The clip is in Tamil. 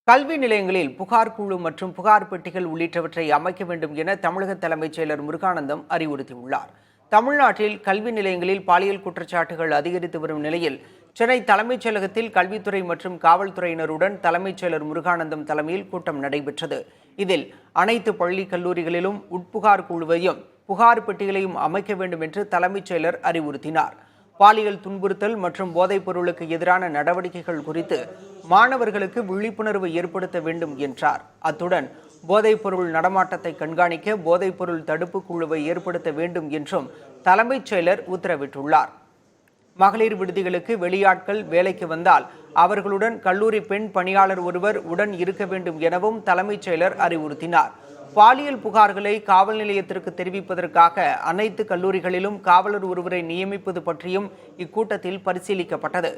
கல்வி நிலையங்களில் புகார் குழு மற்றும் புகார் பெட்டிகள் உள்ளிட்டவற்றை அமைக்க வேண்டும் என தமிழக தலைமைச் செயலர் முருகானந்தம் அறிவுறுத்தியுள்ளார். தமிழ்நாட்டில் கல்வி நிலையங்களில் பாலியல் குற்றச்சாட்டுகள் அதிகரித்து வரும் நிலையில் சென்னை தலைமைச் செயலகத்தில் கல்வித்துறை மற்றும் காவல்துறையினருடன் தலைமைச் செயலர் முருகானந்தம் தலைமையில் கூட்டம் நடைபெற்றது. இதில் அனைத்து பள்ளி கல்லூரிகளிலும் உட்புகார் குழுவையும் புகார் பெட்டிகளையும் அமைக்க வேண்டும் என்று தலைமைச் செயலர் அறிவுறுத்தினார். பாலியல் துன்புறுத்தல் மற்றும் போதைப் பொருளுக்கு எதிரான நடவடிக்கைகள் குறித்து மாணவர்களுக்கு விழிப்புணர்வு ஏற்படுத்த வேண்டும் என்றார். அத்துடன் போதைப் பொருள் நடமாட்டத்தை கண்காணிக்க போதைப் பொருள் தடுப்பு குழுவை ஏற்படுத்த வேண்டும் என்றும் தலைமைச் செயலர் உத்தரவிட்டுள்ளார். மகளிர் விடுதிகளுக்கு வெளியாட்கள் வேலைக்கு வந்தால் அவர்களுடன் கல்லூரி பெண் பணியாளர் ஒருவர் உடன் இருக்க வேண்டும் எனவும் தலைமைச் செயலர் அறிவுறுத்தினார். பாலியல் புகார்களை காவல் நிலையத்திற்கு தெரிவிப்பதற்காக அனைத்து கல்லூரிகளிலும் காவலர் ஒருவரை நியமிப்பது பற்றியும் இக்கூட்டத்தில் பரிசீலிக்கப்பட்டது.